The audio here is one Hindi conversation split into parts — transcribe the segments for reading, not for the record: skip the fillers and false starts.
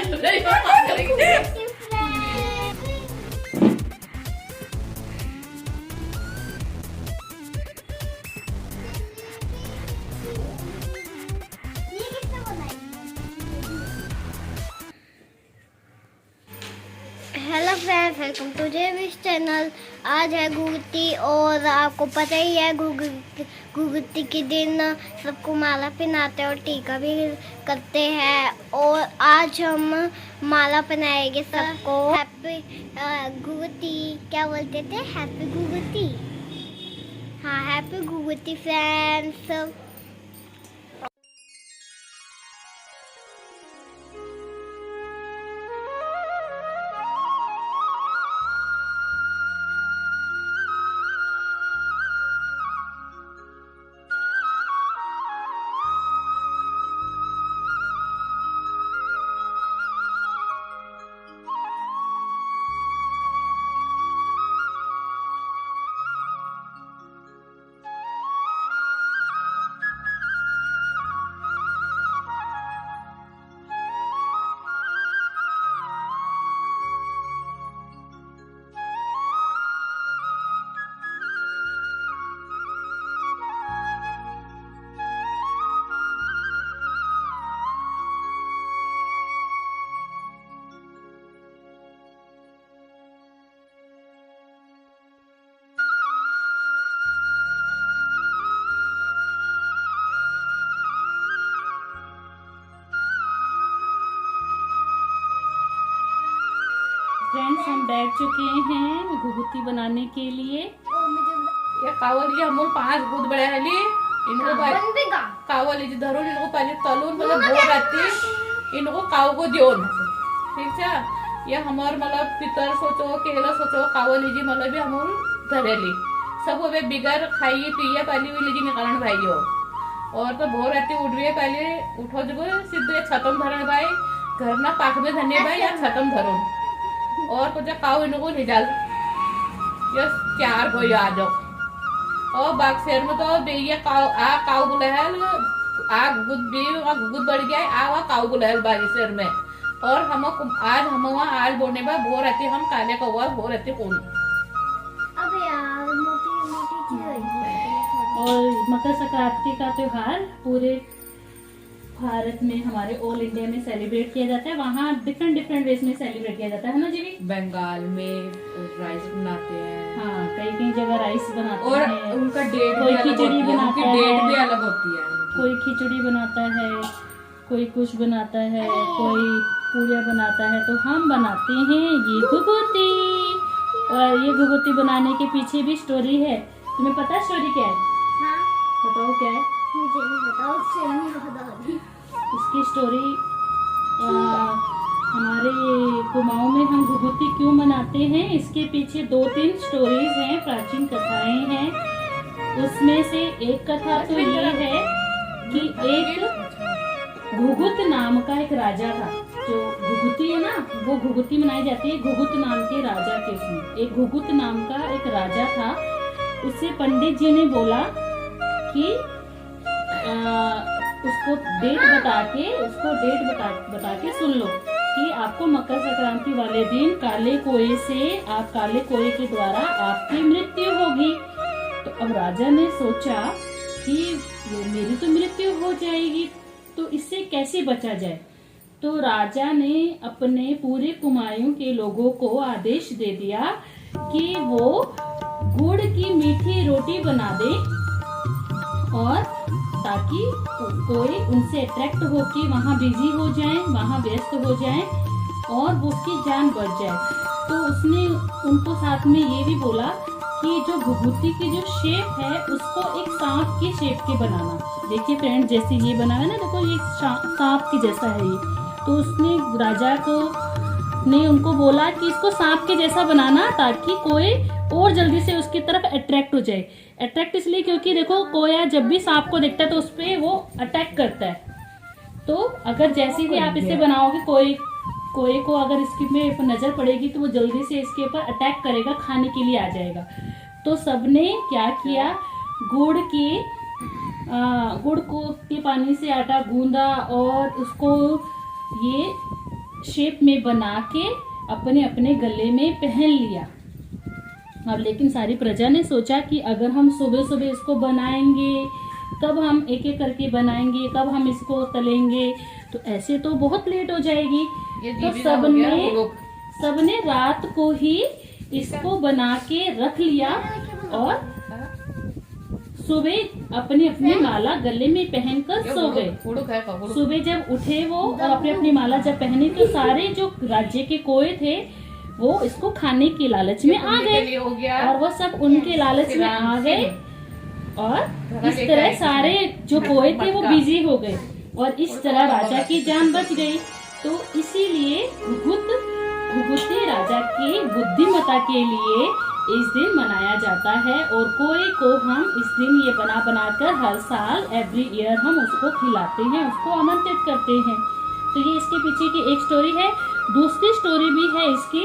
Hello friends, welcome to Jevish channel. आज है गुगुती और आपको पता ही है गुगुती के दिन सबको माला पहनाते हैं और टीका भी करते हैं। और आज हम माला पहनाएंगे सबको। हैप्पी गुगुती क्या बोलते थे? हैप्पी गुगुती। हाँ, हैप्पी गुगुती फ्रेंड्स। फ्रेंड्स, हम बैठ चुके हैं घुघुती बनाने के लिए। या कावली हमून 5 गुद बड़े हली इनको कावली जी धरून इनको पहले तलून मतलब भोर राती इनको काव को दियोन। ठीक है, या हमार मतलब पितर सोचो केला सोचो कावली जी मतलब भी हमून धरेली सब वे बिगर खाइए पिए पहले भी लीजिए निकालन भाई हो। और तो भोर राती उठिए पहले उठो जब सीधे छतम धरण भाई घर ना पाक में धन्य भाई या छतम धरून और कुछ काव इनको निजाल यस 4 कोई आ जाओ। और बाग शहर में तो बेया काव बुलहल गुद बढ़ गया आ काव बुलहल बागी शहर में। और हम आज हम वहाँ आल बोने में भोर रहती हम काले कौवा भोर रहती कौन। अब यार मोटी और मकर संक्रांति का त्योहार पूरे भारत में हमारे ऑल इंडिया में सेलिब्रेट किया जाता है। वहाँ डिफरेंट वेज में सेलिब्रेट किया जाता है ना जी? बंगाल में राइस बनाते हैं। हाँ, कई जगह राइस बनाते और हैं। उनका डेट कोई खिचड़ी बनाता है, डेट भी अलग होती है। कोई खिचड़ी बनाता है, कोई कुछ बनाता है, कोई पूरियाँ बनाता है। तो हम बनाते हैं ये घुघुती। और ये घुघुती बनाने के पीछे भी स्टोरी है। तुम्हें पता है स्टोरी क्या है? हाँ, बताओ क्या है? मुझे नहीं बताओ। इसकी स्टोरी हमारे कुमाऊं में हम घुघुती क्यों मनाते हैं, इसके पीछे 2-3 स्टोरीज हैं, प्राचीन कथाएं हैं। उसमें से एक कथा तो ये है कि एक घुघुत नाम का एक राजा था। जो घुघुती है ना, वो घुघुती मनाई जाती है घुघुत नाम के राजा के। उसमें एक घुघुत नाम का एक राजा था। उससे पंडित जी ने बोला कि उसको डेट बता के सुन लो कि आपको मकर संक्रांति वाले दिन काले कोए के द्वारा आपकी मृत्यु होगी। तो अब राजा ने सोचा कि मेरी तो मृत्यु हो जाएगी, तो इससे कैसे बचा जाए। तो राजा ने अपने पूरे कुमायूं के लोगों को आदेश दे दिया कि वो गुड़ की मीठी रोटी बना दे और ताकि कोई उनसे अट्रैक्ट होके वहाँ बिजी हो जाए, वहाँ व्यस्त हो जाए और वो उसकी जान बच जाए। तो उसने उनको साथ में ये भी बोला कि जो घुघुती की जो शेप है उसको एक सांप की शेप के बनाना। देखिए फ्रेंड, जैसे ये बना है ना, देखो ये सांप की जैसा है ये। तो उसने राजा ने उनको बोला कि इसको सांप के जैसा बनाना ताकि कोई और जल्दी से उसकी तरफ अट्रैक्ट हो जाए। अट्रैक्ट इसलिए क्योंकि देखो कोया जब भी सांप को देखता है तो उस पे वो अटैक करता है। तो अगर जैसे ही आप इसे बनाओगे कोए को अगर इसकी में नजर पड़ेगी तो वो जल्दी से इसके ऊपर अटैक करेगा, खाने के लिए आ जाएगा। तो सबने क्या किया, गुड़ के पानी से आटा गूंदा और उसको ये शेप में बना के अपने अपने गले में पहन लिया। अब लेकिन सारी प्रजा ने सोचा कि अगर हम सुबह सुबह इसको बनाएंगे, कब हम एक एक करके बनाएंगे, कब हम इसको तलेंगे, तो ऐसे तो बहुत लेट हो जाएगी। तो सबने रात को ही इसको बना के रख लिया और सुबह अपनी अपनी माला गले में पहनकर सो गए। सुबह जब उठे वो और अपनी अपनी माला जब पहनी तो सारे जो राज्य के कोए थे वो इसको खाने के लालच में आ गए और वो सब उनके लालच में आ गए और इस तरह सारे जो कोए थे वो बिजी हो गए और इस तरह राजा की जान बच गई। तो इसीलिए घुघुती राजा की बुद्धिमत्ता के लिए इस दिन मनाया जाता है और कोए को हम इस दिन ये बना बनाकर हर साल एवरी ईयर हम उसको खिलाते हैं, उसको आमंत्रित करते हैं। तो ये इसके पीछे की एक स्टोरी है। दूसरी स्टोरी भी है इसकी,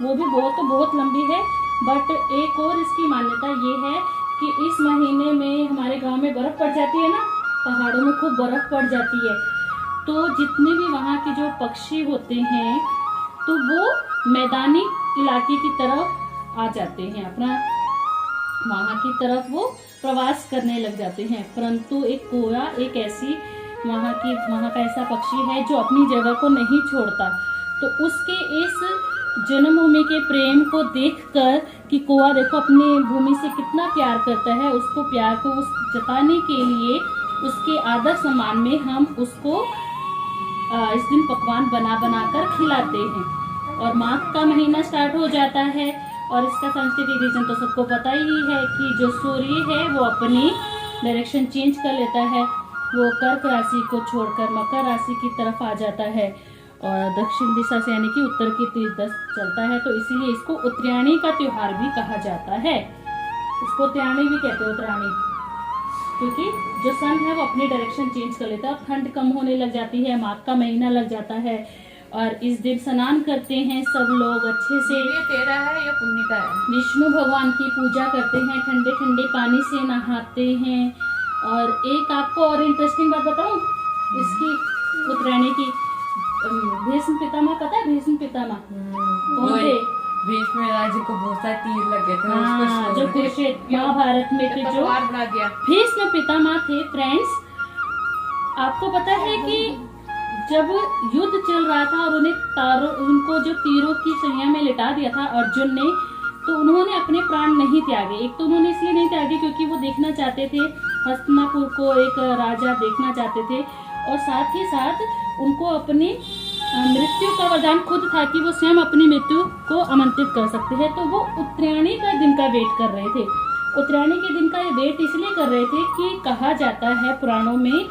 वो भी बहुत लंबी है, बट एक और इसकी मान्यता ये है कि इस महीने में हमारे गांव में बर्फ पड़ जाती है ना, पहाड़ों में खूब बर्फ पड़ जाती है, तो जितने भी वहाँ के जो पक्षी होते हैं तो वो मैदानी इलाके की तरफ आ जाते हैं, अपना वहाँ की तरफ वो प्रवास करने लग जाते हैं। परंतु एक कोया एक ऐसी वहाँ का ऐसा पक्षी है जो अपनी जगह को नहीं छोड़ता। तो उसके इस जन्मभूमि के प्रेम को देखकर कि कौआ देखो अपनी भूमि से कितना प्यार करता है, उसको प्यार को उस जताने के लिए उसके आदर सम्मान में हम उसको इस दिन पकवान बना बना कर खिलाते हैं। और माघ का महीना स्टार्ट हो जाता है और इसका सांस्कृतिक रीजन तो सबको पता ही है कि जो सूर्य है वो अपनी डायरेक्शन चेंज कर लेता है, वो कर्क राशि को छोड़कर मकर राशि की तरफ आ जाता है और दक्षिण दिशा से यानी कि उत्तर की तरफ चलता है। तो इसीलिए इसको उत्तरायणी का त्योहार भी कहा जाता है। इसको उत्तरायणी भी कहते हैं, उत्तरायणी, क्योंकि जो सन है वो अपनी डायरेक्शन चेंज कर लेता है। ठंड कम होने लग जाती है, माघ का महीना लग जाता है और इस दिन स्नान करते हैं सब लोग अच्छे से। ये तेरा है या पुण्य का है? विष्णु भगवान की पूजा करते हैं, ठंडे ठंडे पानी से नहाते हैं। और एक आपको और इंटरेस्टिंग बात बताऊं इसकी उत्तरायणी की, भीष्म पितामह पता है? भीष्म पितामह कौन थे? भीष्म राजा को बहुत सारे तीर लगे थे, हाँ, जो कुरुक्षेत्र महाभारत में थे, जो बना दिया भीष्म पितामह थे। फ्रेंड्स, आपको पता है कि जब युद्ध चल रहा था और उनको जो तीरों की सैया में लिटा दिया था अर्जुन ने, तो उन्होंने अपने प्राण नहीं त्यागे। एक तो उन्होंने इसलिए नहीं त्यागे क्योंकि वो देखना चाहते थे, हस्तिनापुर को एक राजा देखना चाहते थे, और साथ ही साथ उनको अपनी मृत्यु का वरदान खुद था कि वो स्वयं अपनी मृत्यु को आमंत्रित कर सकते हैं। तो वो उत्तरायणी का दिन का वेट कर रहे थे। उत्तरायणी के दिन का ये वेट इसलिए कर रहे थे कि कहा जाता है पुराणों में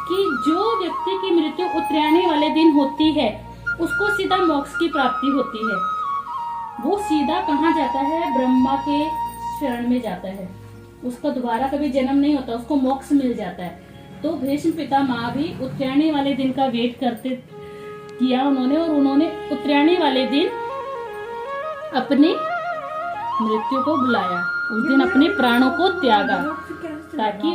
कि जो व्यक्ति की मृत्यु उत्तरायणी वाले दिन होती है उसको सीधा मोक्ष की प्राप्ति होती है। वो सीधा कहाँ जाता है? ब्रह्मा के शरण में जाता है, उसका दोबारा कभी जन्म नहीं होता, उसको मोक्ष मिल जाता है। तो भीष्म पितामह भी उत्तरायणी वाले दिन का वेट करते किया उन्होंने, और उन्होंने उत्तरायणी वाले दिन अपनी मृत्यु को बुलाया, उस दिन अपने प्राणों को त्यागा ताकि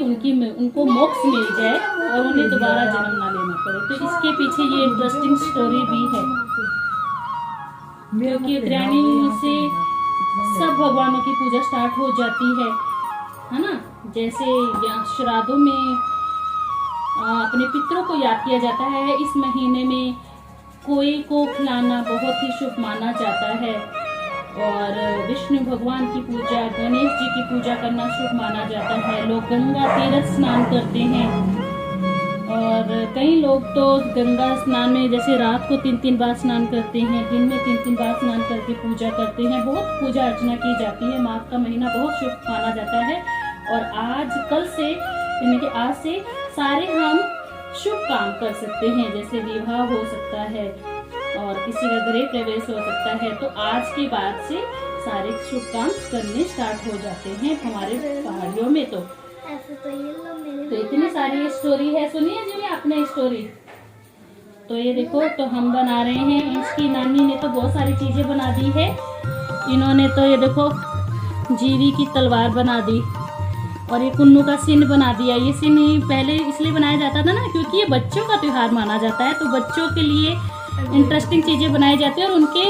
उनको मोक्ष मिल जाए और उन्हें दोबारा जन्म ना लेना पड़े। तो इसके पीछे ये इंटरेस्टिंग स्टोरी भी है, क्योंकि उत्तरायणी से सब भगवानों की पूजा स्टार्ट हो जाती है ना। जैसे श्राद्धों में अपने पितरों को याद किया जाता है। इस महीने में कोई को खिलाना बहुत ही शुभ माना जाता है और विष्णु भगवान की पूजा, गणेश जी की पूजा करना शुभ माना जाता है। लोग गंगा तीर्थ स्नान करते हैं और कई लोग तो गंगा स्नान में जैसे रात को 3-3 बार स्नान करते हैं, दिन में 3-3 बार स्नान करके पूजा करते हैं। बहुत पूजा अर्चना की जाती है। माघ का महीना बहुत शुभ माना जाता है और कल से यानी कि आज से सारे हम शुभ काम कर सकते हैं, जैसे विवाह हो सकता है और किसी का गृह प्रवेश हो सकता है। तो आज के बाद से सारे शुभ काम करने स्टार्ट हो जाते हैं हमारे पहाड़ियों में। तो इतनी सारी स्टोरी है, सुनिए जी आपने स्टोरी। तो ये देखो, तो हम बना रहे हैं, इसकी नानी ने तो बहुत सारी चीजें बना दी है। इन्होंने तो ये देखो जीवी की तलवार बना दी और ये कुन्नू का सिंह बना दिया। ये सिंह पहले इसलिए बनाया जाता था ना क्योंकि ये बच्चों का त्योहार माना जाता है, तो बच्चों के लिए इंटरेस्टिंग चीजें बनाई जाती है और उनके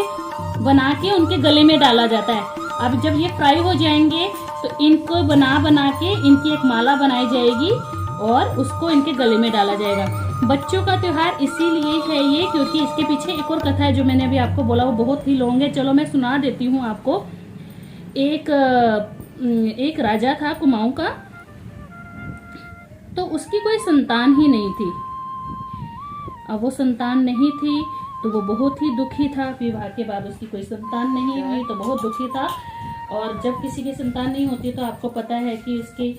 बना के उनके गले में डाला जाता है। अब जब ये फ्राई हो जाएंगे तो इनको बना बना के इनकी एक माला बनाई जाएगी और उसको इनके गले में डाला जाएगा। बच्चों का त्योहार इसीलिए है ये क्योंकि इसके पीछे एक और कथा है जो मैंने अभी आपको बोला, वो बहुत ही लॉन्ग है। चलो मैं सुना देती हूँ आपको। एक राजा था कुमाऊं का, तो उसकी कोई संतान ही नहीं थी। अब वो संतान नहीं थी तो वो बहुत ही दुखी था। विवाह के बाद उसकी कोई संतान नहीं हुई तो बहुत दुखी था। और जब किसी की संतान नहीं होती तो आपको पता है कि उसके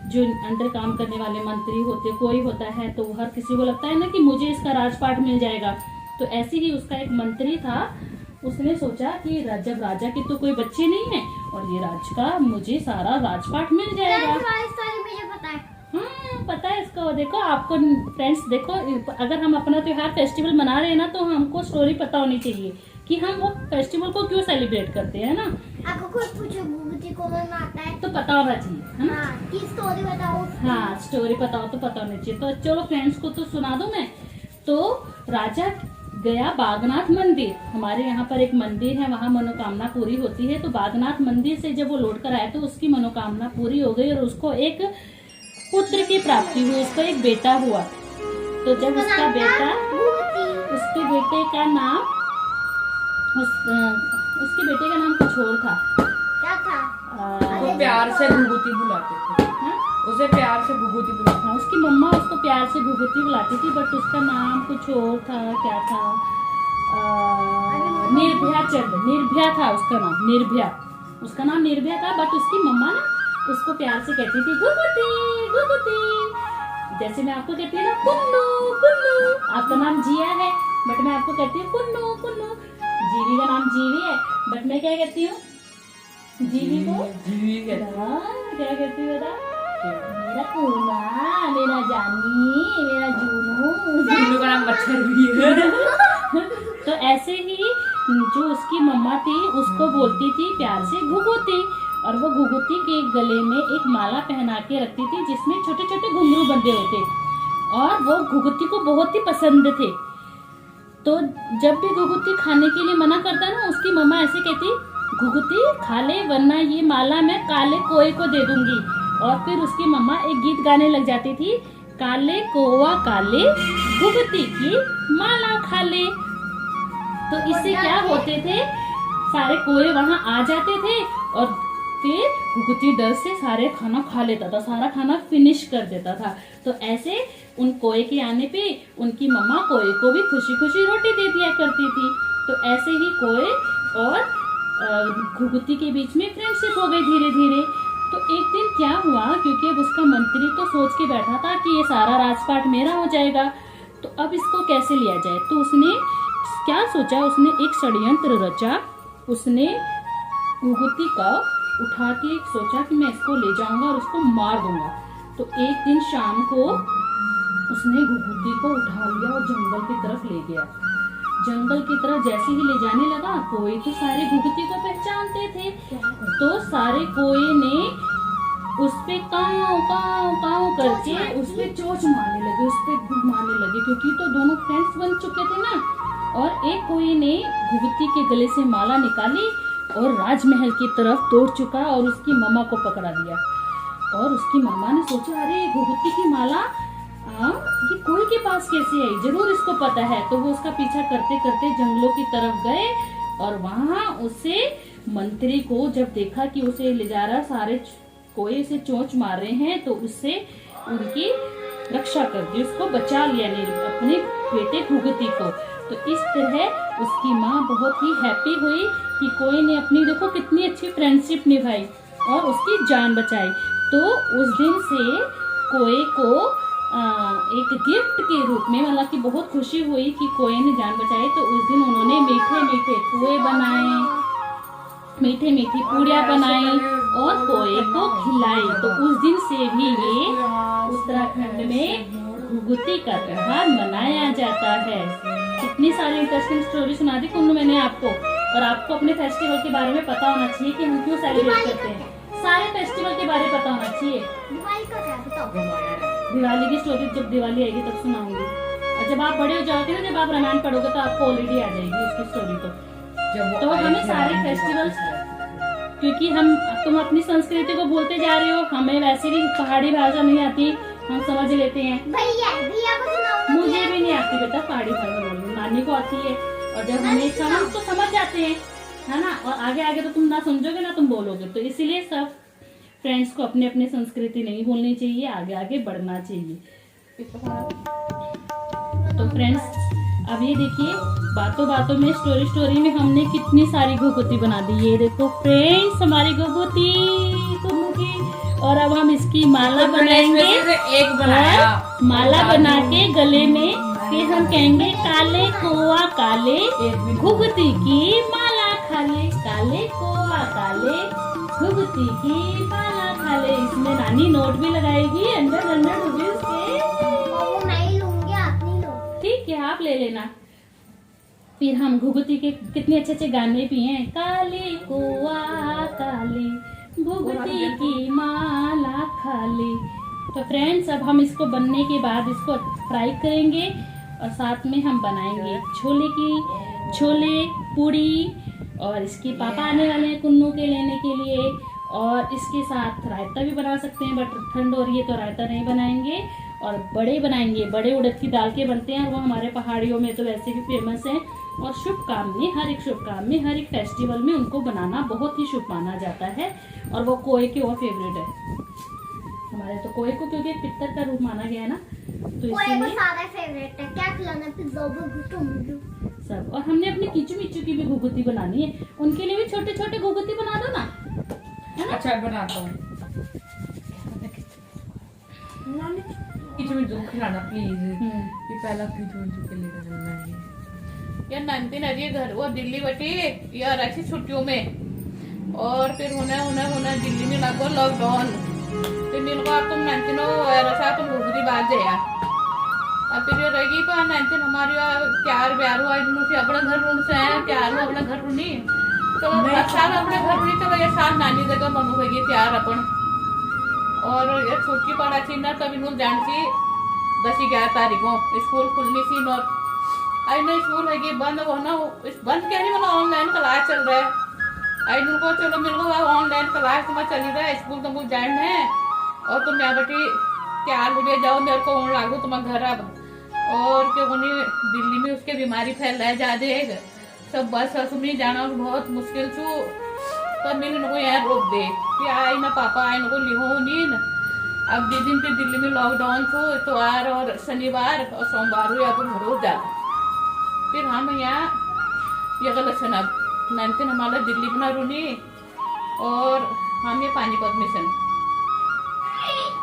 जो अंदर काम करने वाले मंत्री होते, कोई होता है, तो हर किसी को लगता है ना कि मुझे इसका राजपाट मिल जाएगा। तो ऐसे ही उसका एक मंत्री था, उसने सोचा कि जब राजा के तो कोई बच्चे नहीं है और ये राज का मुझे सारा राजपाट मिल जाएगा। मुझे पता है। हाँ पता है इसको। देखो आपको फ्रेंड्स, देखो अगर हम अपना त्योहार फेस्टिवल मना रहे हैं ना तो हमको स्टोरी पता होनी चाहिए कि हम वो फेस्टिवल को क्यों सेलिब्रेट करते हैं ना। आपको कोई पूछो भूगती को मनाता है तो पता होना चाहिए, है ना। हाँ, की स्टोरी बताओ। हाँ स्टोरी बताओ तो पता होना चाहिए। तो चलो फ्रेंड्स को तो सुना दो मैं। तो राजा गया बागनाथ मंदिर, हमारे यहाँ पर एक मंदिर है, वहाँ मनोकामना पूरी होती है। तो बागनाथ मंदिर से जब वो लौट कर आया तो उसकी मनोकामना पूरी हो गई और उसको एक पुत्र की प्राप्ति हुई, उसको एक बेटा हुआ। तो जब उसका बेटा, उसके बेटे का नाम उसके बेटे का नाम कुछ और था। क्या था? वो प्यार से घुघुती बुलाते थे। हाँ? उसे प्यार से घुघुती बुलाते हाँ, उसकी मम्मा उसको प्यार से घुघुती बुलाती थी, बट उसका नाम कुछ और था। क्या था? निर्भया था उसका नाम, निर्भया। उसका नाम निर्भया था, बट उसकी मम्मा ना उसको प्यार से कहती थी घुघुती घुघुती। जैसे मैं आपको कहती हूँ ना कुन्नू कुन्नू। आपका नाम जिया है बट मैं आपको कहती हूँ कुन्नू कुन्नू। जीवी का नाम जीवी है बट मैं क्या कहती हूँ? जीवी को जीवी कहते क्या कहती हूँ बता? मेरा पूना, मेरा जानी, मेरा जूनू का नाम मच्छर भी है। तो ऐसे ही जो उसकी मम्मा थी उसको बोलती थी प्यार से घुघुती, और वो घुघुती के गले में एक माला पहना के रखती थी जिसमें छोटे छोटे घुंघरू बंधे हुए थे और वो घुघुती को बहुत ही पसंद थे। तो जब भी घुघुती खाने के लिए मना करता ना, उसकी मम्मा ऐसे कहती घुघुती खा ले वरना ये माला मैं काले कोए को दे दूंगी। और फिर उसकी मम्मा एक गीत गाने लग जाती थी, काले कोवा काले घुघुती की माला खा ले। तो इससे क्या होते थे, सारे कोए वहां आ जाते थे और फिर घुघुती डर से सारे खाना खा लेता था, सारा खाना फिनिश कर देता था। तो ऐसे उन कोए के आने पे उनकी मम्मा कोए को भी खुशी खुशी रोटी दे दिया करती थी। तो ऐसे ही कोए और घुघुती के बीच में फ्रेंडशिप हो गई धीरे धीरे। तो एक दिन क्या हुआ, क्योंकि अब उसका मंत्री तो सोच के बैठा था कि ये सारा राजपाट मेरा हो जाएगा, तो अब इसको कैसे लिया जाए। तो उसने क्या सोचा, उसने एक षड्यंत्र रचा। उसने घुघुती का उठा के सोचा कि मैं इसको ले जाऊंगा और उसको मार दूंगा। तो एक दिन शाम को उसने घुघुती को उठा लिया और जंगल की तरफ ले गया। जंगल की तरफ जैसे ही ले जाने लगा, कोई तो सारे घुघुती को पहचानते थे। तो सारे कोए ने उस पे काव काव काव करके उस पे चोंच मारने लगे, उस पे घुमाने लगे, क्योंकि तो दोनों फ्रेंड्स बन चुके थे ना। और एक कोई ने घुघुती के गले से माला निकाली और राजमहल की तरफ दौड़ चुका और उसकी मम्मा को पकड़ा दिया। और उसकी मम्मा ने सोचा अरे घुघुती की माला ये कोई के पास कैसे आई, जरूर इसको पता है। तो वो उसका पीछा करते करते जंगलों की तरफ गए और वहां उसे मंत्री को जब देखा कि उसे ले जा रहा, सारे कोई उसे चोंच मार रहे हैं, तो उससे उनकी रक्षा कर दी, उसको बचा लिया अपने बेटे घुघुती को। तो इस तरह उसकी माँ बहुत ही हैप्पी हुई कि कोई ने अपनी, देखो कितनी अच्छी फ्रेंडशिप निभाई और उसकी जान बचाई। तो उस दिन से कोई को एक गिफ्ट के रूप में, मतलब कि बहुत खुशी हुई कि कोई ने जान बचाई। तो उस दिन उन्होंने मीठे मीठे पुए बनाए, मीठे मीठी पूड़ियाँ बनाई और कोए को खिलाई। तो उस दिन से भी ये उत्तराखंड में घुघुती का त्योहार मनाया जाता है। कितनी सारी इंटरेस्टिंग स्टोरी सुना दी कुन्नू मैंने आपको। और आपको अपने फेस्टिवल के बारे में पता होना चाहिए कि हम क्यों सेलिब्रेट करते हैं। सारे फेस्टिवल के बारे में पता होना चाहिए। दिवाली का क्या बताओ? दिवाली की स्टोरी जब दिवाली आएगी तब सुनाऊंगी। और जब आप बड़े हो जाओगे ना, जब आप रामायण पढ़ोगे तो आपको ऑलरेडी आ जाएगी उसकी स्टोरी। तो हमें सारे फेस्टिवल्स, क्योंकि तुम अपनी संस्कृति को भूलते जा रहे हो, हमें वैसे भी पहाड़ी भाषा नहीं आती, हम समझ लेते हैं। भैया को सुनाओ। मुझे भी नहीं आती बेटा पहाड़ी भाषा बोलनी, नानी को आती है, और जब हमें तो समझ जाते हैं, है ना। और आगे आगे तो तुम ना समझोगे ना तुम बोलोगे। तो इसीलिए सब फ्रेंड्स को अपनी अपनी संस्कृति नहीं भूलनी चाहिए, आगे आगे बढ़ना चाहिए। तो फ्रेंड्स अब ये देखिए, बातों बातों में, स्टोरी में हमने कितनी सारी घुघुती बना दी। ये देखो फ्रेंड्स, हमारी घुघुती कुन्नू की। और अब हम इसकी माला बनाएंगे, एक बनाया, माला बना के गले में, फिर हम कहेंगे काले कोआ काले घुघुती की माला खाले, काले कोआ काले घुघुती की माला खाले। इसमें नानी नोट भी लगाएगी, 100 रुपीज के। वो मैं ही लूंगी, आप नहीं लो। ठीक है, आप ले लेना। फिर हम घुघुती के कितने अच्छे अच्छे गाने भी हैं। काले कोआ काले घुघुती की माला खाले। तो फ्रेंड्स अब हम इसको बनने के बाद इसको फ्राई करेंगे, और साथ में हम बनाएंगे छोले पूड़ी। और इसके पापा आने वाले हैं कुन्नू के लेने के लिए, और इसके साथ रायता भी बना सकते हैं, बट ठंड हो रही है तो रायता नहीं बनाएंगे। और बड़े बनाएंगे, बड़े उड़द की दाल के बनते हैं, वो हमारे पहाड़ियों में तो वैसे भी फेमस है। और शुभ काम में, हर एक शुभ काम में, हर एक फेस्टिवल में उनको बनाना बहुत ही शुभ माना जाता है। और वो कोए के वो फेवरेट है हमारे, तो कोए को क्योंकि पित्तर का रूप माना गया है ना, तो इसलिए सारा फेवरेट है। क्या खिलाना फिर सब। और हमने अपने कीचू मिचू की भी घुघुती बनानी है, उनके लिए भी छोटे छोटे घुघुती बना दो ना, है ना। अच्छा बनाता हूँ, किचमिचू खिलाना प्लीज। ये पहला किचमिचू के लिए करना है। या नंदी नदी घर वो दिल्ली बटी या रखी छुट्टियों में, और फिर होना दिल्ली में लगो लॉकडाउन। फिर मेरे को आप तुम नंतिनो रसा तुम घुघुती बात जाया। अब फिर ये रहेगी तो नंतिन हमारी प्यार ब्यार हुआ से अपना घर ढूंढ से है, प्यार हुआ अपना घर ढूंढी, तो साल अपने घर ढूंढी, तो ये साल नानी जगह मनु होगी प्यार अपन। और ये छुट्टी पड़ा थी ना, तब इन्होंने जान सी 10-11 तारीख को स्कूल खुलनी थी। और आई ना स्कूल है कि बंद होना, बंद क्या नहीं, मतलब ऑनलाइन क्लास चल रहा है। आई को चलो मेरे को ऑनलाइन क्लास तुम्हारा चली रहा है, स्कूल तुमको जाना है, और तुम यहाँ बेटी तैयार हो गए, जाओ मेरे को लागू तुम्हारा घर। अब और क्यों दिल्ली में उसके बीमारी फैल रहा है ज्यादा, सब बस नहीं जाना बहुत मुश्किल छू। तब मैंने इनको यहाँ रोक दे कि आई ना पापा आई इनको लिहो नहीं। अब दिन पे दिल्ली में लॉकडाउन छो, इतवार और शनिवार और सोमवार यहाँ पर रोज जाता। फिर हम यहाँ ये गलत है, अब नंतन हमारा दिल्ली बना रूनी, और हम ये पानीपत मिशन,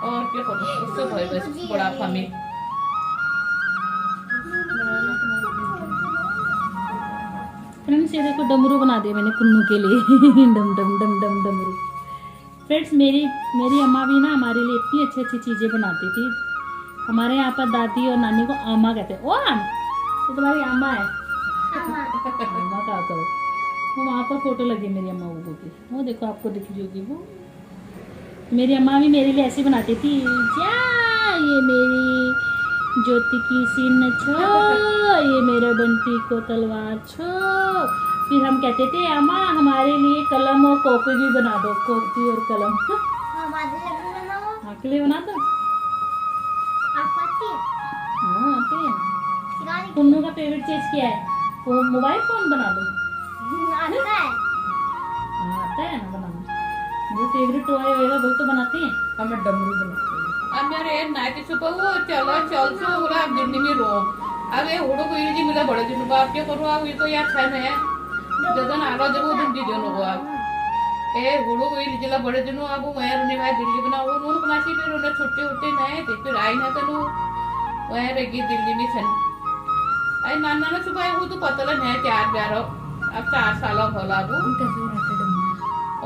और क्या करो उससे भाई बस बड़ा हमें। फ्रेंड्स ये देखो डमरू बना दिया मैंने कुन्नू के लिए। डम डम डम डम डमरू। फ्रेंड्स मेरी अम्मा भी ना हमारे लिए इतनी अच्छी अच्छी चीजें बनाती थी। हमारे यहाँ पर दादी और नानी को आमा कहते हैं। ओ आम, ये तुम्हारी अम्मा है। अम्मा क्या करो, वो वहाँ पर फोटो लगी मेरी अम्मा वो की, वो देखो आपको दिख होगी वो। मेरी अम्मा भी मेरे लिए ऐसी बनाती थी, जा ये मेरी ज्योति की सीन छो, ये मेरा बंटी को तलवार छो। फिर हम कहते थे अम्मा हमारे लिए कलम और कॉपी भी बना दो, कॉपी और कलम। आपके लिए बना दो। हाँ आते हैं। कुन्नू का फेवरेट चीज क्या है? वो मोबाइल फोन बना दो। आता है। हाँ आता है ना बनाना, जो फेवरेट टॉय होएगा वही तो बनाते हैं। हमें डमरू बनाते हैं। अब मेरे नाइट सुबह वो चलो चल सो बोला दिल्ली में रो। अब ये होड़ो को ये जी मिला बड़ा दिन बाप क्या करो, अब ये तो यार खाना है जदन आगा जब वो दिन दीजिए लोगों। अब ए होड़ो को ये जिला बड़े दिनों अब वो यार उन्हें भाई दिल्ली बना वो उन्होंने बनासी, फिर उन्हें छुट्टी उट्टी नए थे, फिर आई ना तनु वो यार रहेगी दिल्ली में सन। आई नाना ना सुबह वो तो पता नहीं तैयार प्यारो, अब 4 साल भला वो कैसे बनाते डमरू?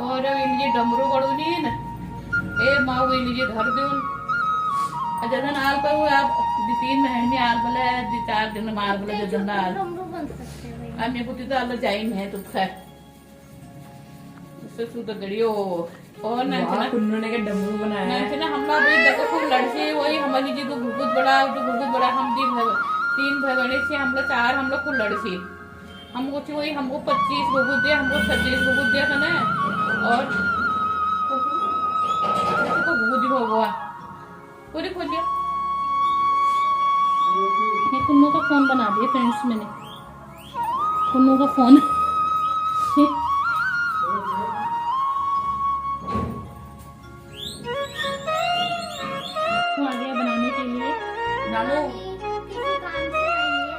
और ये डमरू बड़ो नहीं ना ए माँ वो लीजिए धर दून जदन आल पर वो आप 3 महीने में आल बोले 4 दिन में आल बोले जदन आल अब मेरे को तो आल जाइन है तो खैर उससे सुध गड़ियो। और ना कुन्नू ने के डमरू बनाया है। ना हम लोग भी देखो खूब लड़के वही हमारी जी तो बहुत बड़ा हम दी 3 भाई बहन से हम लोग 4 हम लोग कुल्लड़ से हमको वही हमको 25 गुगुत दिया, हमको 26 गुगुत दिया था ना। और गुगुत भोगवा पूरी खोल दिया। ये कुन्नू का फोन बना दिया फ्रेंड्स मैंने, कुन्नू का फोन। वो आ गया बनाने के लिए। डालो किसी काम से आई है।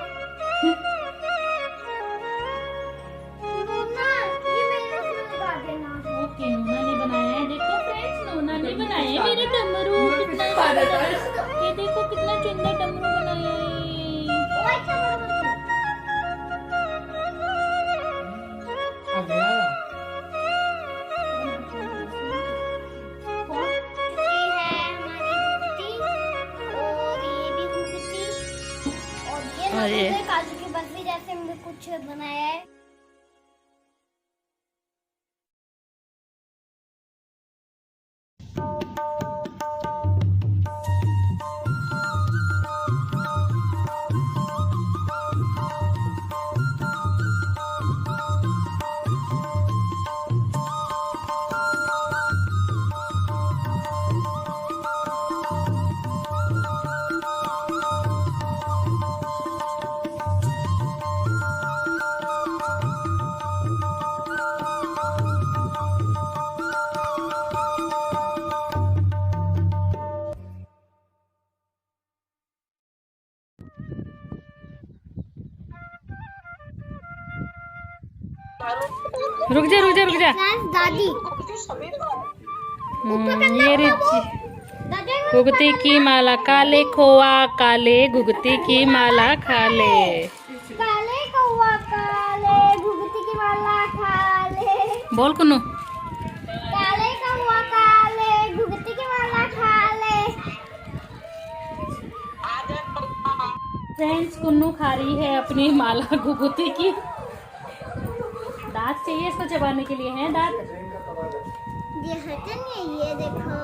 नूना, ये मेरे से लगा देना। ओके, नूना ने बनाया है। देखो फ्रेंड्स, नूना ने बनाया है मेरे डमरू। कितना सुंदर, ये देखो कितना सुंदर डमरू बनाया है। ओए चलो आ गया। ये है हमारी गुगती और ये भी गुगती और ये और ये काजू की बर्फी जैसे हमने कुछ बनाया है। रुक जा रुक जा रुक जा। दादी ये रिची दादी गुगती की माला काले खोआ काले, गुगती की माला खाले। काले कौवा काले गुगती की माला खाले। बोल कुन्नू। काले कौवा काले गुगती की माला खाले। फ्रेंड्स, कुन्नू खा रही है अपनी माला गुगती की। दांत चाहिए इसको चबाने के लिए, हैं दांत? ये हटन है, ये देखो।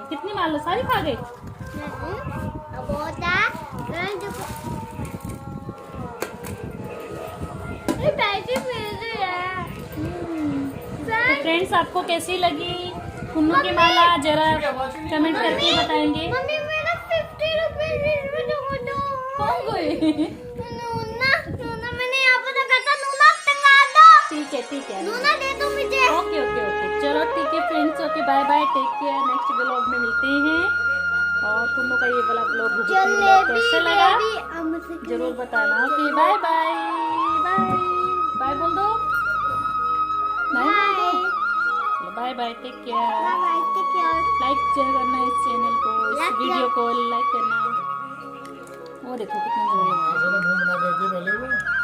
कितनी माला सारी खा गई? अब होता देखो। ये पैसे मेरे हैं। तो फ्रेंड्स, आपको कैसी लगी कुन्नू की माला जरा कमेंट करके बताएंगे। मम्मी मेरा 50 रुपए इसमें दो। कौन गई? नूना नूना मैंने यहाँ पर रखा था। नूना टंगा दो। ठीक है ठीक है। नूना दे दो मुझे। ओके ओके ओके, चलो ठीक है friends. Okay bye bye, take care. Next vlog में मिलते हैं। और कुन्नू का ये वाला व्लॉग कैसा लगा जरूर बताना। Okay bye bye. Bye bye बोल दो। बाय बोल दो। Bye bye, take care. Like करना इस चैनल को, इस वीडियो को लाइक करना। वो देखो कितना जोर लगा है।